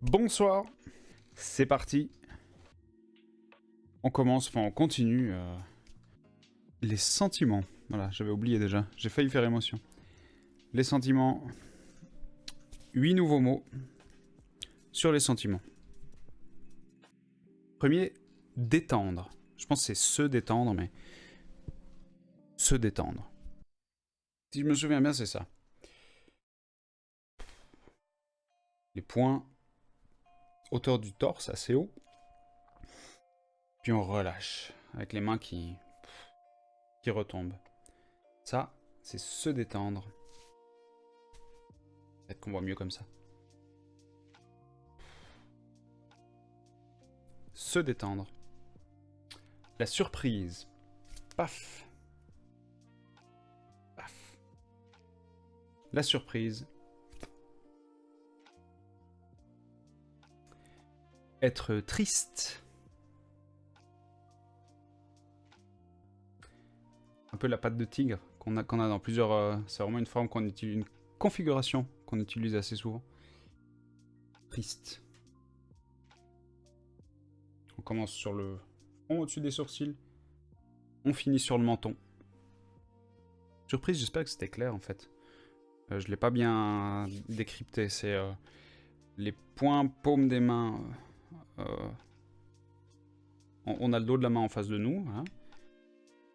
Bonsoir, c'est parti. On commence, enfin on continue les sentiments. Voilà, j'avais oublié déjà, j'ai failli faire émotion. Les sentiments, 8 nouveaux mots sur les sentiments. Premier, détendre. Je pense que c'est se détendre, mais se détendre. Si je me souviens bien, c'est ça. Les poings, hauteur du torse, assez haut. Puis on relâche, avec les mains qui retombent. Ça, c'est se détendre. Peut-être qu'on voit mieux comme ça. Se détendre. La surprise. Paf. Paf. La surprise. Être triste. Un peu la patte de tigre qu'on a dans plusieurs... c'est vraiment une forme qu'on utilise, une configuration qu'on utilise assez souvent. Triste. On commence sur le front au-dessus des sourcils. On finit sur le menton. Surprise, j'espère que c'était clair en fait. Je l'ai pas bien décrypté. C'est les poings, paumes des mains. On a le dos de la main en face de nous. Hein.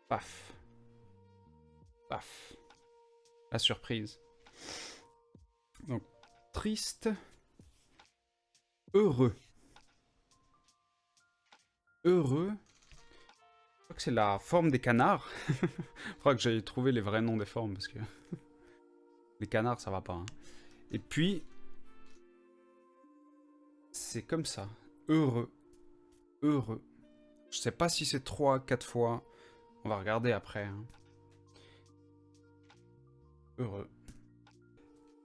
Paf. Paf. La surprise. Donc, triste. Heureux. Heureux. Je crois que c'est la forme des canards. Faudra que j'aille trouver les vrais noms des formes parce que les canards ça va pas. Hein. Et puis c'est comme ça. Heureux. Heureux. Je sais pas si c'est 3, 4 fois. On va regarder après. Hein. Heureux.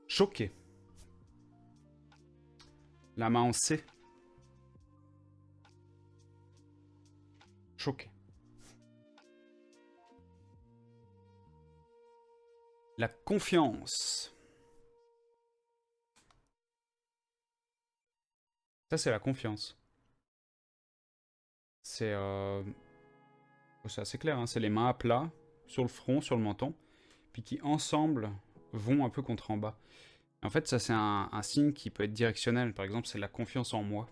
Choqué. La main en C. Choqué. La confiance. Ça, c'est la confiance. C'est assez clair, hein. C'est les mains à plat, sur le front, sur le menton, puis qui ensemble vont un peu contre en bas. En fait, ça, c'est un signe qui peut être directionnel. Par exemple, c'est la confiance en moi.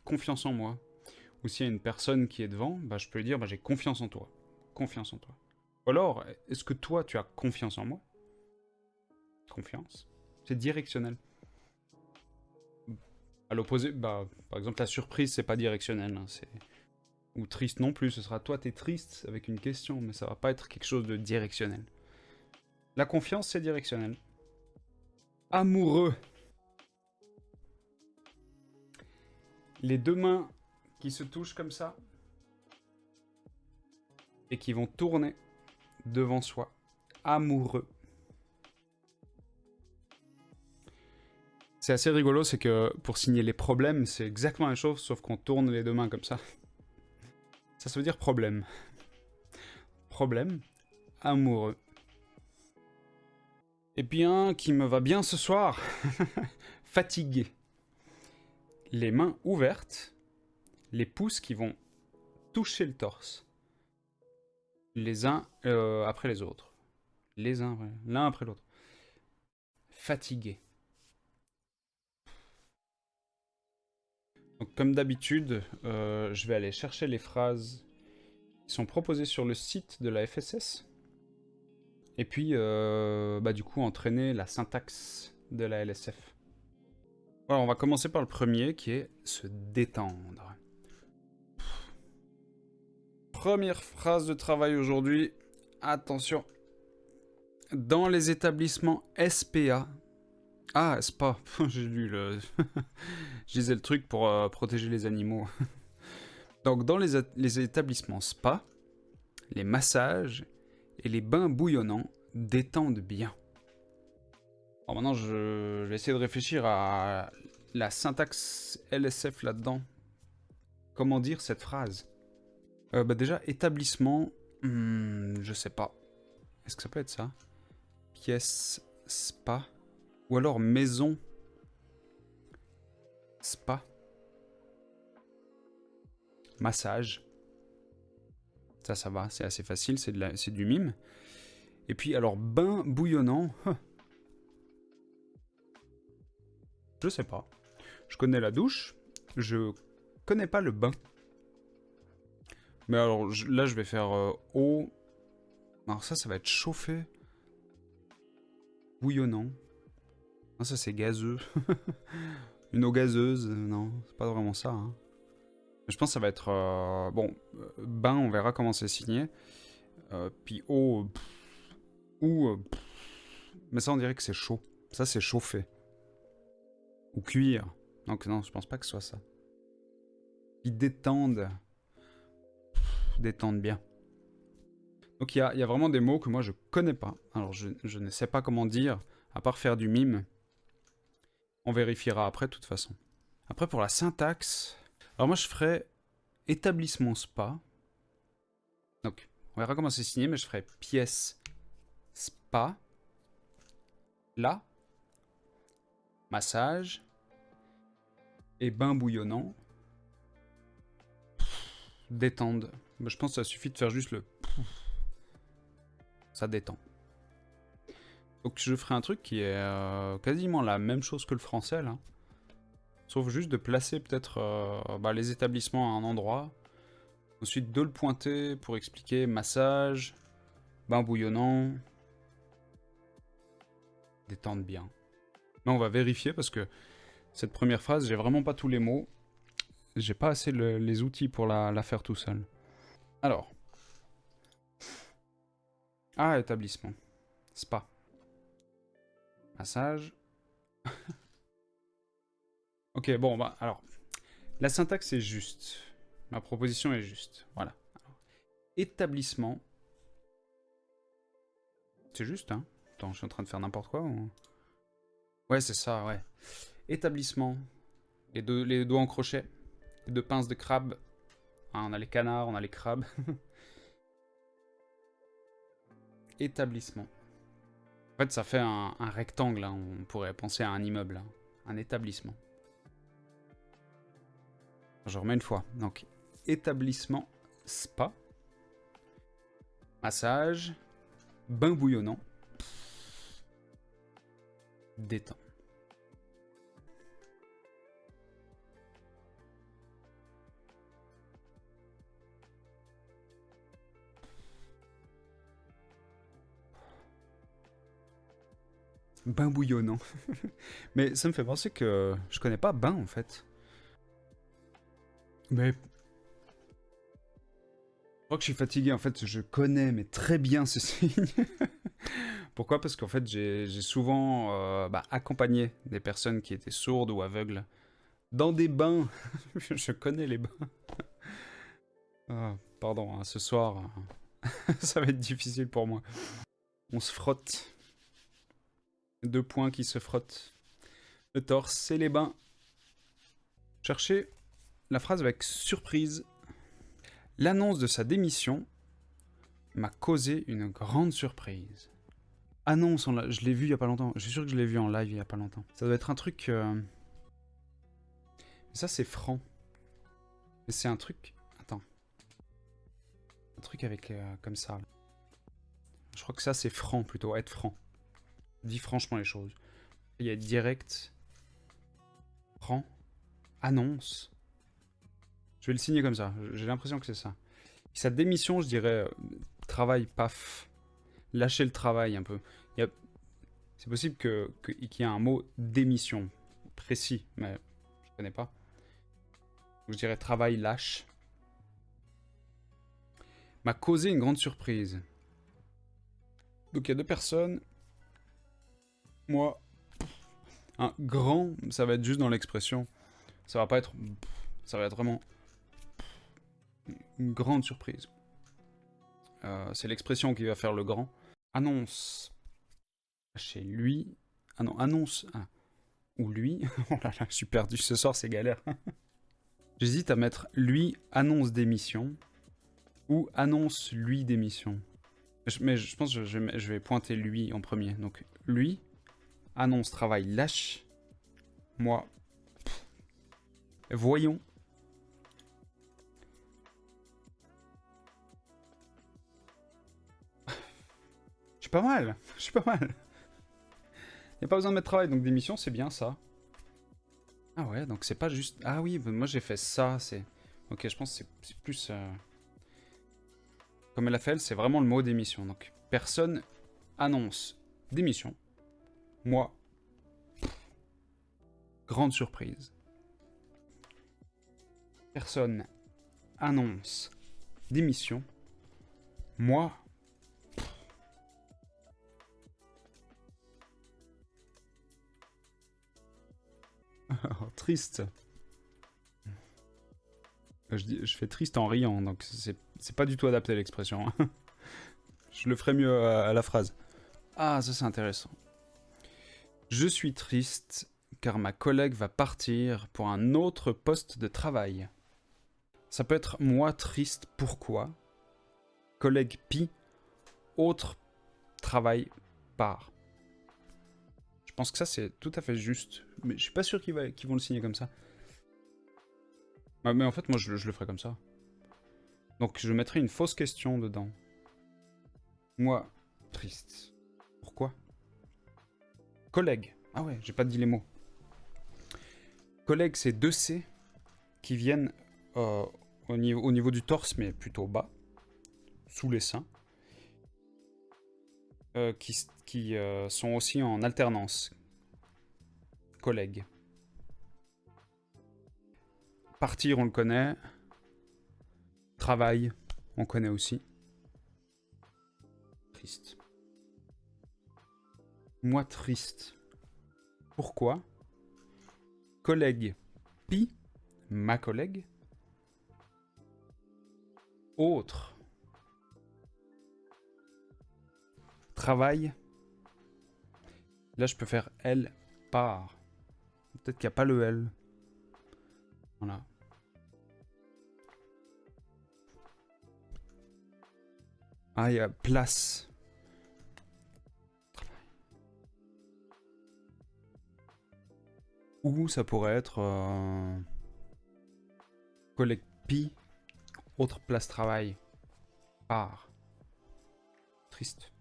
Confiance en moi. Ou s'il y a une personne qui est devant, bah, je peux lui dire bah, j'ai confiance en toi. Confiance en toi. Ou alors, est-ce que toi, tu as confiance en moi? Confiance. C'est directionnel. À l'opposé, bah, par exemple, la surprise, c'est pas directionnel. Hein, ou triste non plus, ce sera toi, t'es triste avec une question, mais ça va pas être quelque chose de directionnel. La confiance, c'est directionnel. Amoureux. Les deux mains qui se touchent comme ça et qui vont tourner devant soi. Amoureux. C'est assez rigolo, c'est que pour signer les problèmes, c'est exactement la même chose, sauf qu'on tourne les deux mains comme ça. Ça veut dire problème. Problème. Amoureux. Et puis un qui me va bien ce soir. Fatigué. Les mains ouvertes. Les pouces qui vont toucher le torse. Les uns après les autres. Les uns, ouais, l'un après l'autre. Fatigué. Donc, comme d'habitude, je vais aller chercher les phrases qui sont proposées sur le site de la FSS. Et puis, bah, du coup, entraîner la syntaxe de la LSF. Alors, on va commencer par le premier qui est se détendre. Première phrase de travail aujourd'hui. Attention. Dans les établissements SPA. Ah, SPA. J'ai lu le. Je disais le truc pour protéger les animaux. Donc, dans les établissements SPA, les massages et les bains bouillonnants détendent bien. Alors maintenant, je vais essayer de réfléchir à la syntaxe LSF là-dedans. Comment dire cette phrase? Bah déjà, établissement, je sais pas. Est-ce que ça peut être ça? Pièce spa? Ou alors maison Spa. Massage. Ça va, c'est assez facile, c'est du mime. Et puis, alors, bain bouillonnant. Je sais pas. Je connais la douche. Je connais pas le bain. Mais alors, là, je vais faire eau. Alors ça va être chauffé. Bouillonnant. Non, ça, c'est gazeux. Une eau gazeuse. Non, c'est pas vraiment ça. Hein. Je pense que ça va être... bon, bain, on verra comment c'est signé. Puis eau... ou... mais ça, on dirait que c'est chaud. Ça, c'est chauffé. Ou cuire. Donc non, je pense pas que ce soit ça. Puis détendent. Détendent bien. Donc il y a vraiment des mots que moi je connais pas. Alors je ne sais pas comment dire, à part faire du mime. On vérifiera après de toute façon. Après pour la syntaxe, alors moi je ferais établissement spa. Donc on verra comment c'est signé, mais je ferais pièce spa. Là. Massage. Et bain bouillonnant. Détende. Je pense que ça suffit de faire juste le... Ça détend. Donc je ferai un truc qui est quasiment la même chose que le français là. Sauf juste de placer peut-être les établissements à un endroit. Ensuite de le pointer pour expliquer massage, bain bouillonnant. Détendre bien. Là on va vérifier parce que cette première phrase, j'ai vraiment pas tous les mots. J'ai pas assez les outils pour la faire tout seul. Alors. Ah, établissement. Spa. Massage. Ok, bon, bah, alors. La syntaxe est juste. Ma proposition est juste. Voilà. Alors, établissement. C'est juste, hein. Attends, je suis en train de faire n'importe quoi ou... Ouais, c'est ça, ouais. Établissement. Les doigts en crochet. Les deux pinces de crabe. Ah, on a les canards, on a les crabes. Établissement. En fait, ça fait un rectangle. Hein. On pourrait penser à un immeuble. Hein. Un établissement. Je remets une fois. Donc, établissement spa. Massage. Bain bouillonnant. Détend. Bain bouillonnant. Mais ça me fait penser que je connais pas bain en fait. Mais... Je crois que je suis fatigué en fait, je connais mais très bien ce signe. Pourquoi? Parce qu'en fait j'ai souvent accompagné des personnes qui étaient sourdes ou aveugles dans des bains. Je connais les bains. Ah, pardon, hein, ce soir ça va être difficile pour moi. On se frotte. Deux points qui se frottent. Le torse et les bains. Cherchez la phrase avec surprise. L'annonce de sa démission m'a causé une grande surprise. Annonce, je l'ai vu il y a pas longtemps. Je suis sûr que je l'ai vu en live il y a pas longtemps. Ça doit être un truc... Ça c'est franc. Mais c'est un truc... Attends. Un truc avec... comme ça. Je crois que ça c'est franc plutôt. Être franc. Dis franchement les choses. Il y a direct... Franc. Annonce. Je vais le signer comme ça. J'ai l'impression que c'est ça. Sa démission, je dirais... travail, paf. Lâcher le travail un peu. C'est possible qu'il y ait un mot démission. Précis, mais je connais pas. Donc, je dirais travail, lâche. M'a causé une grande surprise. Donc il y a deux personnes. Moi, un grand, ça va être juste dans l'expression. Ça va pas être... Ça va être vraiment... Une grande surprise. C'est l'expression qui va faire le grand. Annonce. Chez lui. Ah non, annonce. Ah. Ou lui. Oh là là, je suis perdu ce soir, c'est galère. J'hésite à mettre lui annonce démission. Ou annonce lui démission. Mais je pense que je vais pointer lui en premier. Donc lui annonce travail lâche. Moi Voyons. Je suis pas mal. Je suis pas mal. Il n'y a pas besoin de mettre travail, donc démission, c'est bien ça. Ah ouais, donc c'est pas juste... Ah oui, moi j'ai fait ça, c'est... Ok, je pense que c'est plus... Comme elle a fait, elle, c'est vraiment le mot démission. Donc, personne annonce démission. Moi, grande surprise. Personne annonce démission. Moi, triste. Je fais triste en riant, donc c'est pas du tout adapté à l'expression. Je le ferai mieux à la phrase. Ah, ça c'est intéressant. Je suis triste car ma collègue va partir pour un autre poste de travail. Ça peut être moi triste, pourquoi? Collègue pi, autre travail part. Je pense que ça c'est tout à fait juste. Mais je suis pas sûr qu'ils vont le signer comme ça. Ah, mais en fait, moi je le ferai comme ça. Donc je mettrai une fausse question dedans. Moi, triste. Pourquoi? Collègue. Ah ouais, j'ai pas dit les mots. Collègue, c'est 2 C qui viennent au niveau du torse, mais plutôt bas, sous les seins, qui sont aussi en alternance. Collègue. Partir, on le connaît. Travail, on connaît aussi. Triste. Moi triste. Pourquoi? Collègue pi, ma collègue. Autre. Travail. Là, je peux faire elle part. Peut-être qu'il n'y a pas le L. Voilà. Ah, il y a place. Ou ça pourrait être collègue pi, autre place travail, part. Triste.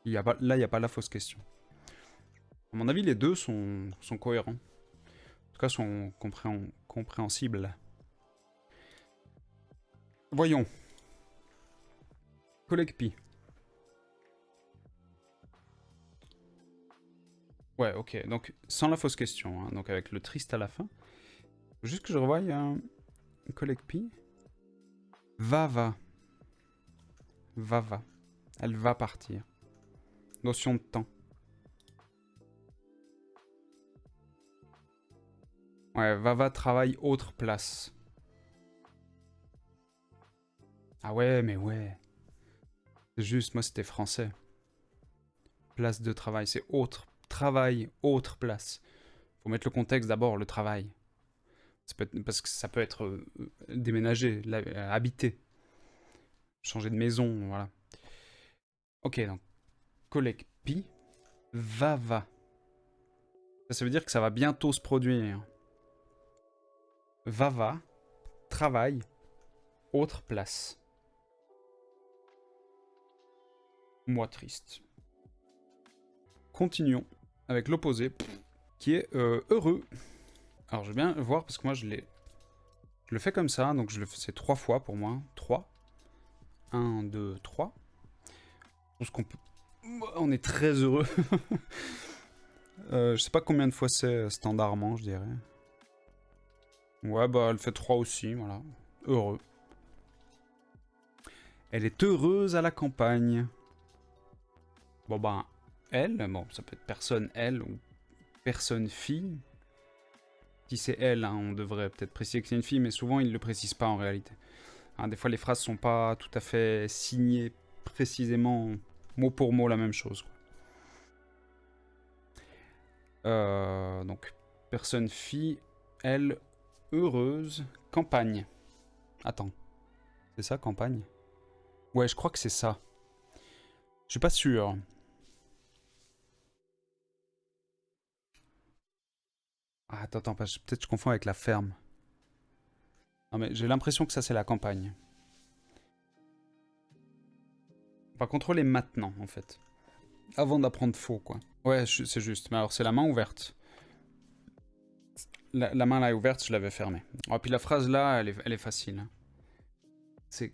Là, il n'y a pas la fausse question. À mon avis, les deux sont cohérents. En tout cas, sont compréhensibles. Voyons. Collègue pi. Ouais, ok. Donc, sans la fausse question. Hein, donc, avec le triste à la fin. Juste que je revoie un collègue pi. Va. Elle va partir. Notion de temps. Ouais, va travaille autre place. Ah ouais, mais ouais. C'est juste, moi c'était français. Place de travail, c'est autre. Travail, autre place. Faut mettre le contexte d'abord, le travail. Parce que ça peut être déménager, habiter. Changer de maison, voilà. Ok, donc, collègue pi, va. Ça veut dire que ça va bientôt se produire. Va, travail, autre place. Moi triste. Continuons avec l'opposé, qui est heureux. Alors je vais bien voir parce que moi je le fais comme ça, donc je le fais 3 fois pour moi. 3. 1, 2, 3. Je pense qu'on peut... On est très heureux. Je sais pas combien de fois c'est standardement, je dirais. Ouais, bah elle fait 3 aussi, voilà. Heureux. Elle est heureuse à la campagne. Bon ben, elle, bon, ça peut être personne elle ou personne fille. Si c'est elle, hein, on devrait peut-être préciser que c'est une fille, mais souvent ils ne le précisent pas en réalité. Hein, des fois les phrases sont pas tout à fait signées précisément, mot pour mot la même chose. Donc, personne fille, elle, heureuse, campagne. Attends, c'est ça, campagne? Ouais, je crois que c'est ça. Je suis pas sûr. attends, peut-être je confonds avec la ferme. Non mais j'ai l'impression que ça c'est la campagne. On va contrôler maintenant en fait. Avant d'apprendre faux quoi. Ouais, c'est juste. Mais alors c'est la main ouverte. La main là est ouverte, je l'avais fermée. Oh, puis la phrase là, elle est facile. Hein. C'est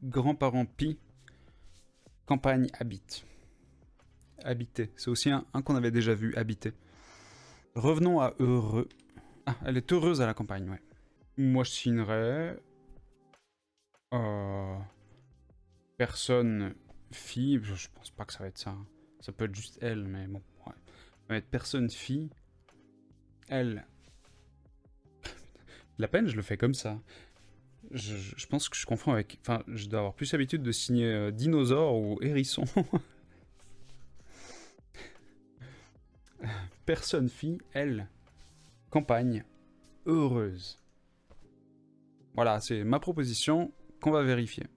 grands-parents Pi, campagne habite. Habiter. C'est aussi un qu'on avait déjà vu, habiter. Revenons à heureux. Ah, elle est heureuse à la campagne, ouais. Moi je signerais... personne fille, je pense pas que ça va être ça. Ça peut être juste elle, mais bon, ouais. Ça va être personne fille. Elle. La peine, je le fais comme ça. Je pense que je confonds avec... Enfin, je dois avoir plus l'habitude de signer dinosaure ou hérisson. Personne fille, elle. Campagne. Heureuse. Voilà, c'est ma proposition qu'on va vérifier.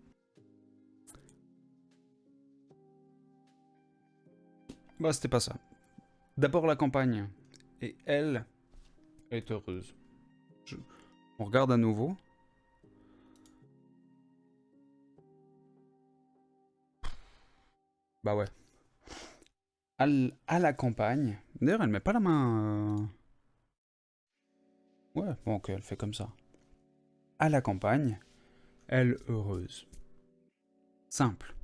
Bah, c'était pas ça. D'abord la campagne. Et elle est heureuse. On regarde à nouveau. Bah ouais. À la campagne. D'ailleurs, elle met pas la main... Ouais, bon, ok, elle fait comme ça. À la campagne, elle heureuse. Simple.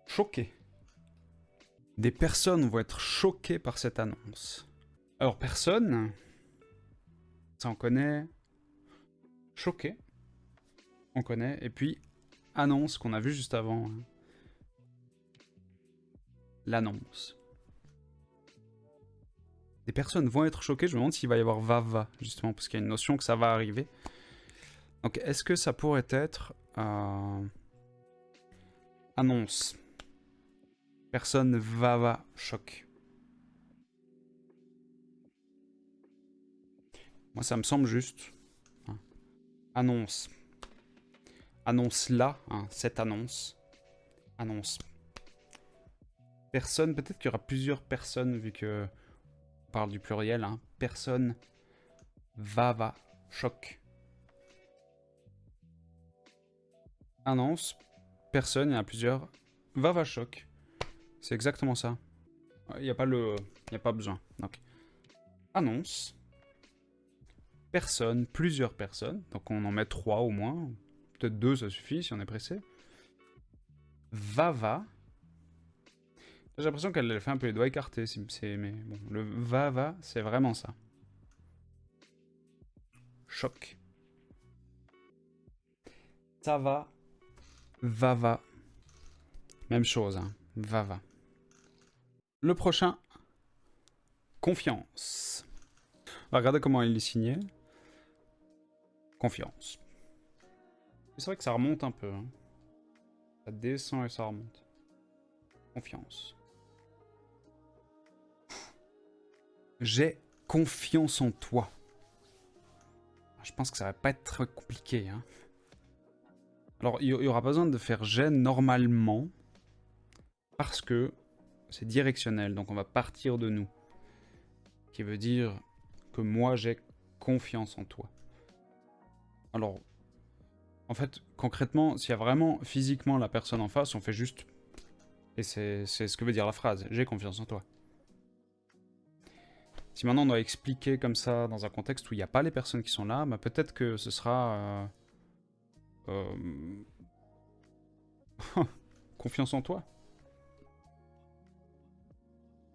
Choquée. Des personnes vont être choquées par cette annonce. Alors, personne, ça on connaît. Choqué, on connaît. Et puis, annonce qu'on a vu juste avant. Hein. L'annonce. Des personnes vont être choquées. Je me demande s'il va y avoir va, justement, parce qu'il y a une notion que ça va arriver. Donc, est-ce que ça pourrait être... annonce. Personne va choc. Moi, ça me semble juste. Hein. Annonce. Annonce là, hein, cette annonce. Annonce. Personne, peut-être qu'il y aura plusieurs personnes, vu que on parle du pluriel. Hein. Personne va choc. Annonce. Personne, il y en a plusieurs. Va choc. C'est exactement ça. Il n'y a pas le... Il n'y a pas besoin. Donc, annonce. Personne, plusieurs personnes. Donc on en met 3 au moins. Peut-être 2, ça suffit si on est pressé. Va. J'ai l'impression qu'elle fait un peu les doigts écartés. Mais bon, le va, c'est vraiment ça. Choc. Ça va. Même chose, hein. Va. Le prochain, confiance. On va regarder comment il est signé. Confiance. C'est vrai que ça remonte un peu. Hein. Ça descend et ça remonte. Confiance. J'ai confiance en toi. Je pense que ça va pas être très compliqué. Hein. Alors, il y aura pas besoin de faire j'ai normalement. Parce que c'est directionnel. Donc, on va partir de nous. Qui veut dire que moi, j'ai confiance en toi. Alors, en fait, concrètement, s'il y a vraiment physiquement la personne en face, on fait juste... Et c'est ce que veut dire la phrase. J'ai confiance en toi. Si maintenant on doit expliquer comme ça dans un contexte où il n'y a pas les personnes qui sont là, bah peut-être que ce sera... confiance en toi.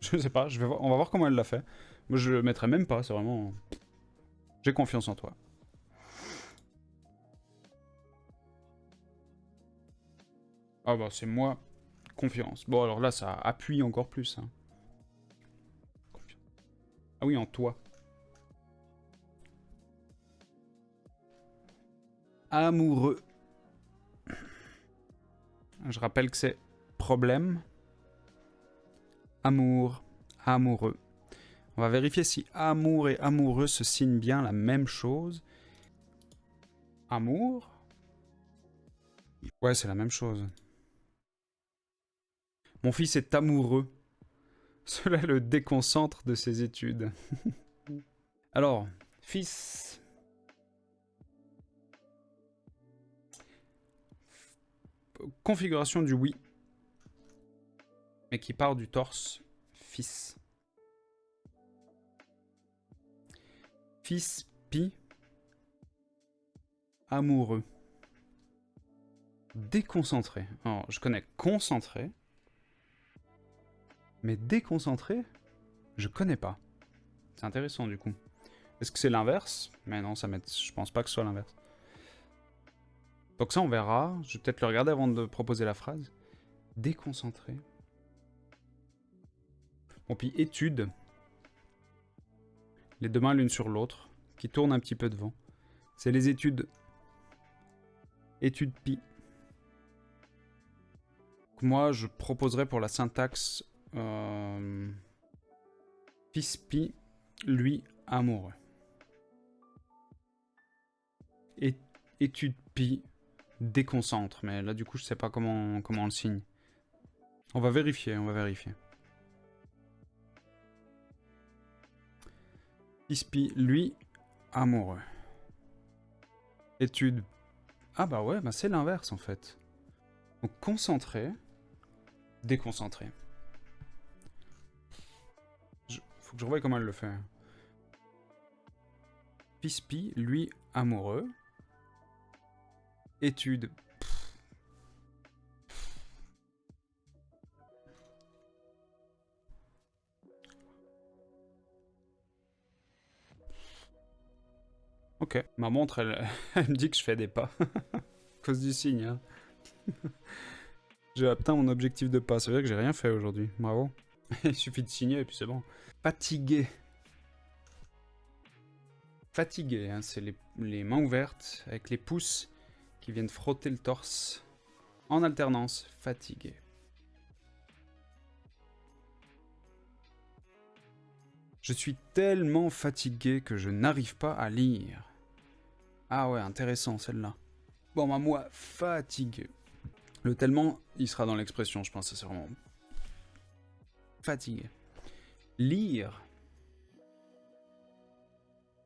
Je sais pas, on va voir comment elle l'a fait. Moi je le mettrai même pas, c'est vraiment... J'ai confiance en toi. Ah bah c'est moi, confiance. Bon alors là ça appuie encore plus. Hein. Ah oui, en toi. Amoureux. Je rappelle que c'est problème. Amour. Amoureux. On va vérifier si amour et amoureux se signent bien la même chose. Amour. Ouais, c'est la même chose. Mon fils est amoureux. Cela le déconcentre de ses études. Alors, fils. Configuration du oui. Mais qui part du torse. Fils. Fils pi. Amoureux. Déconcentré. Alors, je connais concentré. Mais déconcentré, je connais pas. C'est intéressant du coup. Est-ce que c'est l'inverse? Mais non, je pense pas que ce soit l'inverse. Donc ça, on verra. Je vais peut-être le regarder avant de proposer la phrase. Déconcentré. Bon, puis étude. Les deux mains l'une sur l'autre, qui tournent un petit peu devant. C'est les études. Étude pi. Donc moi, je proposerais pour la syntaxe fils pi, lui, amoureux. Étude pi, déconcentre. Mais là, du coup, je sais pas comment on le signe. On va vérifier, Fils pi, lui, amoureux. Étude. Ah bah ouais, bah c'est l'inverse en fait. Donc concentré, déconcentré. Faut que je revoie comment elle le fait. Fils pi, lui, amoureux. Étude. Ok, ma montre, elle me dit que je fais des pas. À cause du signe. Hein. J'ai atteint mon objectif de pas. Ça veut dire que j'ai rien fait aujourd'hui. Bravo. Il suffit de signer et puis c'est bon. Fatigué. Fatigué, hein, c'est les mains ouvertes avec les pouces qui viennent frotter le torse. En alternance, fatigué. Je suis tellement fatigué que je n'arrive pas à lire. Ah ouais, intéressant celle-là. Bon, bah moi, fatigué. Le tellement, il sera dans l'expression, je pense, c'est vraiment... Fatigué. Lire.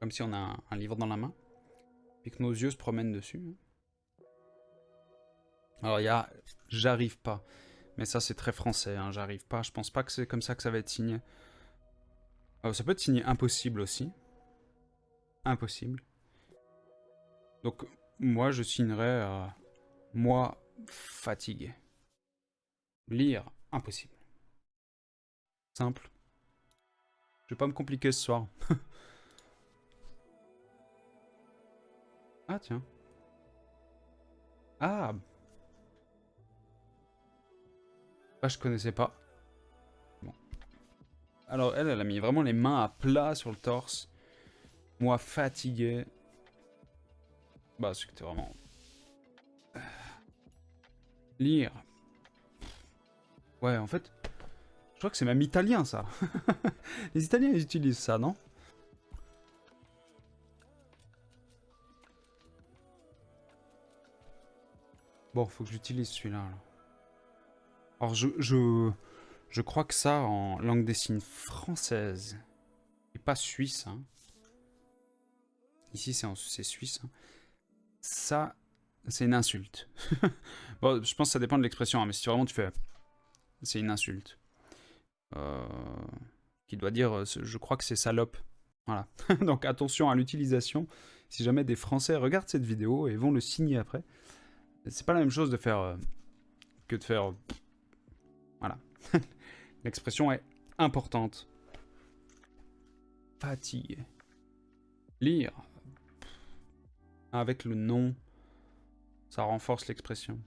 Comme si on a un livre dans la main. Et que nos yeux se promènent dessus. Alors, il y a... J'arrive pas. Mais ça, c'est très français, hein, j'arrive pas. Je pense pas que c'est comme ça que ça va être signé. Ça peut être signé impossible aussi. Impossible. Donc, moi, je signerais moi fatigué. Lire, impossible. Simple. Je vais pas me compliquer ce soir. Ah, tiens. Ah. Ah, je connaissais pas. Bon. Alors, elle a mis vraiment les mains à plat sur le torse. Moi, fatigué. Bah, c'était vraiment... Lire. Ouais, en fait, je crois que c'est même italien, ça. Les Italiens, ils utilisent ça, non? Bon, faut que j'utilise celui-là. Alors, je crois que ça, en langue des signes française, et pas suisse, hein. Ici, c'est suisse. Hein. Ça, c'est une insulte. Bon, je pense que ça dépend de l'expression, hein, mais si vraiment tu fais... C'est une insulte. Qui doit dire, je crois que c'est salope. Voilà. Donc attention à l'utilisation. Si jamais des Français regardent cette vidéo et vont le signer après, c'est pas la même chose de faire que de faire... Voilà. L'expression est importante. Fatigué. Lire. Avec le nom, ça renforce l'expression.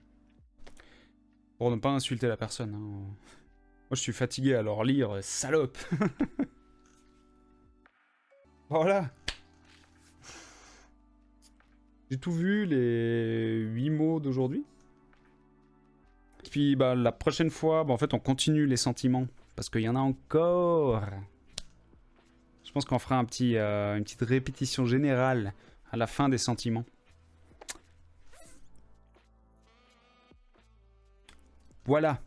Pour ne pas insulter la personne. Hein. Moi, je suis fatigué, alors lire, salope. Voilà. J'ai tout vu, les 8 mots d'aujourd'hui. Puis, bah, la prochaine fois, bah, en fait, on continue les sentiments. Parce qu'il y en a encore. Je pense qu'on fera une petite répétition générale à la fin des sentiments. Voilà.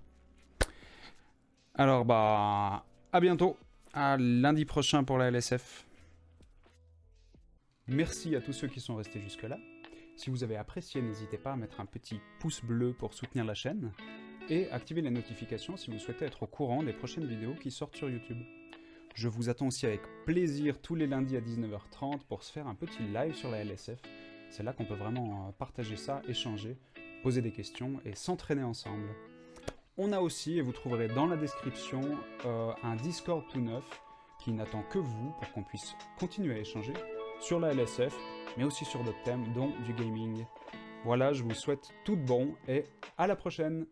Alors, bah, À bientôt, à lundi prochain pour la LSF. Merci à tous ceux qui sont restés jusque-là. Si vous avez apprécié, n'hésitez pas à mettre un petit pouce bleu pour soutenir la chaîne et activer les notifications si vous souhaitez être au courant des prochaines vidéos qui sortent sur YouTube. Je vous attends aussi avec plaisir tous les lundis à 19h30 pour se faire un petit live sur la LSF. C'est là qu'on peut vraiment partager ça, échanger, poser des questions et s'entraîner ensemble. On a aussi, et vous trouverez dans la description, un Discord tout neuf qui n'attend que vous pour qu'on puisse continuer à échanger sur la LSF, mais aussi sur d'autres thèmes, dont du gaming. Voilà, je vous souhaite tout de bon et à la prochaine!